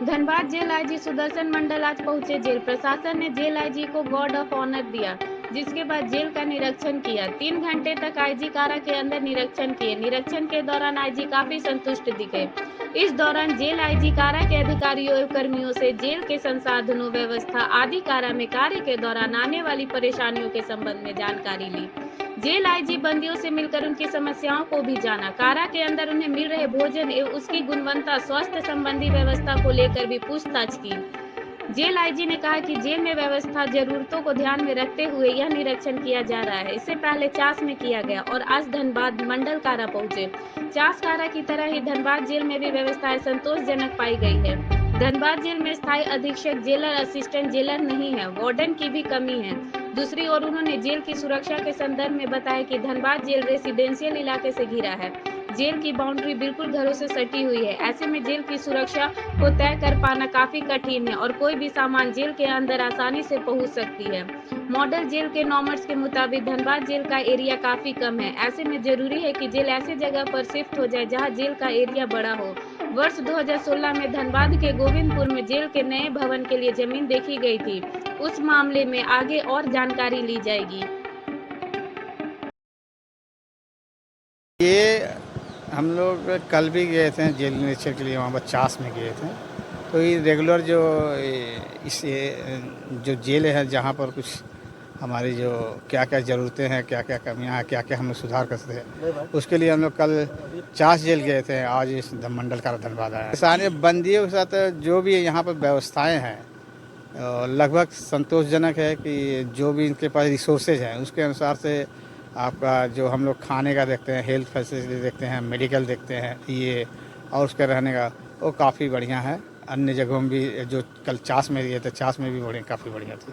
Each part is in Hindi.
धनबाद जेल आईजी सुदर्शन मंडल आज पहुंचे जेल। प्रशासन ने जेल आईजी को गार्ड ऑफ ऑनर दिया, जिसके बाद जेल का निरीक्षण किया। 3 घंटे तक आईजी कारा के अंदर निरीक्षण किए। निरीक्षण के दौरान आईजी काफी संतुष्ट दिखे। इस दौरान जेल आईजी कारा के अधिकारियों एवं कर्मियों से जेल के संसाधनों, व्यवस्था आदि कारा में कार्य के दौरान आने वाली परेशानियों के संबंध में जानकारी ली। जेल आईजी बंदियों से मिलकर उनकी समस्याओं को भी जाना। कारा के अंदर उन्हें मिल रहे भोजन एवं उसकी गुणवत्ता, स्वास्थ्य संबंधी व्यवस्था को लेकर भी पूछताछ की। जेल आईजी ने कहा कि जेल में व्यवस्था जरूरतों को ध्यान में रखते हुए यह निरीक्षण किया जा रहा है। इससे पहले चास में किया गया और आज धनबाद मंडल कारा पहुंचे। चास कारा की तरह ही धनबाद जेल में भी व्यवस्थाएं संतोषजनक पाई गई है। धनबाद जेल में स्थायी अधीक्षक, जेलर, असिस्टेंट जेलर नहीं है, वार्डन की भी कमी है। दूसरी ओर उन्होंने जेल की सुरक्षा के संदर्भ में बताया कि धनबाद जेल रेसिडेंशियल इलाके से घिरा है। जेल की बाउंड्री बिल्कुल घरों से सटी हुई है। ऐसे में जेल की सुरक्षा को तय कर पाना काफी कठिन है और कोई भी सामान जेल के अंदर आसानी से पहुंच सकती है। मॉडल जेल के नॉर्म्स के मुताबिक धनबाद जेल का एरिया काफी कम है। ऐसे में जरूरी है कि जेल ऐसे जगह पर शिफ्ट हो जाए जहां जेल का एरिया बड़ा हो। वर्ष 2016 में धनबाद के गोविंदपुर में जेल के नए भवन के लिए जमीन देखी गई थी। उस मामले में आगे और जानकारी ली जाएगी। ये हम लोग कल भी गए थे जेल निरीक्षण के लिए, वहाँ पर चास में गए थे। तो ये रेगुलर जो जेल है, जहाँ पर कुछ हमारी जो क्या क्या ज़रूरतें हैं, क्या क्या कमियां हैं, क्या क्या हम लोग सुधार कर सकते हैं, उसके लिए हम लोग कल चास जेल गए थे। आज इस मंडल का धनबाद आया। सारे बंदियों के साथ जो भी यहाँ पर व्यवस्थाएँ हैं लगभग संतोषजनक है कि जो भी इनके पास रिसोर्सेज हैं उसके अनुसार से आपका जो हम लोग खाने का देखते हैं, हेल्थ फैसिलिटी देखते हैं, मेडिकल देखते हैं, ये और उसका रहने का वो काफ़ी बढ़िया है। अन्य जगहों में भी जो कल चास में गए थे, चास में भी काफ़ी बढ़िया थी।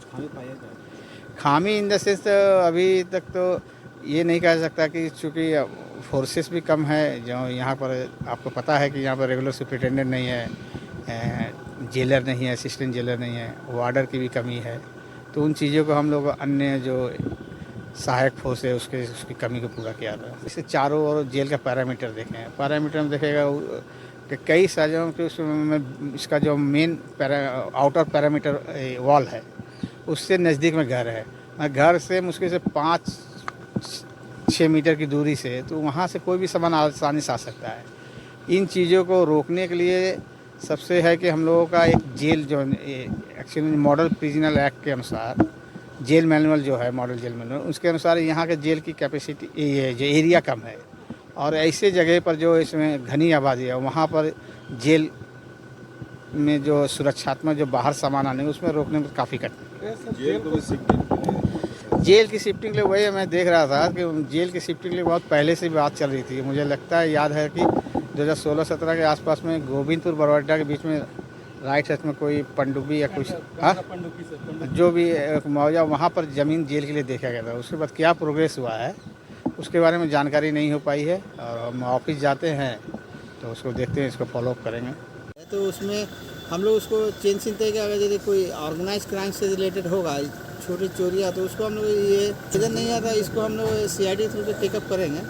खामी इन द सेंस अभी तक तो ये नहीं कह सकता कि चूँकि फोर्सेस भी कम है। जो यहाँ पर आपको पता है कि यहाँ पर रेगुलर सुपरिटेंडेंट नहीं है, जेलर नहीं है, असिस्टेंट जेलर नहीं है, वार्डर की भी कमी है। तो उन चीज़ों को हम लोग अन्य जो सहायक फोर्स है उसकी कमी को पूरा किया था। इससे चारों ओर जेल का पैरामीटर देखें, पैरामीटर में देखेगा कि कई सालों के उसमें इसका जो मेन आउटर पैरामीटर वॉल है उससे नज़दीक में घर है। घर से मुश्किल से 5-6 मीटर की दूरी से, तो वहाँ से कोई भी सामान आसानी से आ सकता है। इन चीज़ों को रोकने के लिए सबसे है कि हम लोगों का एक जेल जो एक्चुअली मॉडल प्रिजनल एक्ट के अनुसार जेल मैनुअल जो है, मॉडल जेल मैनुअल, उसके अनुसार यहाँ के जेल की कैपेसिटी, ये जो एरिया कम है और ऐसे जगह पर जो इसमें घनी आबादी है वहाँ पर जेल में जो सुरक्षात्मक जो बाहर सामान आने उसमें रोकने में काफ़ी कठिन। जेल की शिफ्टिंग के लिए वही मैं देख रहा था कि जेल की शिफ्टिंग के लिए बहुत पहले से बात चल रही थी। मुझे लगता है, याद है कि 2016-17 के आसपास में गोविंदपुर बरवाडा के बीच में राइट साइड में कोई पनडुब्बी या कुछ जो भी मुआवजा वहाँ पर ज़मीन जेल के लिए देखा गया था। उसके बाद क्या प्रोग्रेस हुआ है उसके बारे में जानकारी नहीं हो पाई है और हम ऑफिस जाते हैं तो उसको देखते हैं, इसको फॉलोअप करेंगे। तो उसमें हम लोग उसको चेंज चिंते कि अगर यदि कोई ऑर्गेनाइज क्राइम से रिलेटेड होगा, छोटी चोरियाँ, तो उसको हम लोग ये इधर नहीं आता, इसको हम लोग CID थ्रू से टेकअप करेंगे।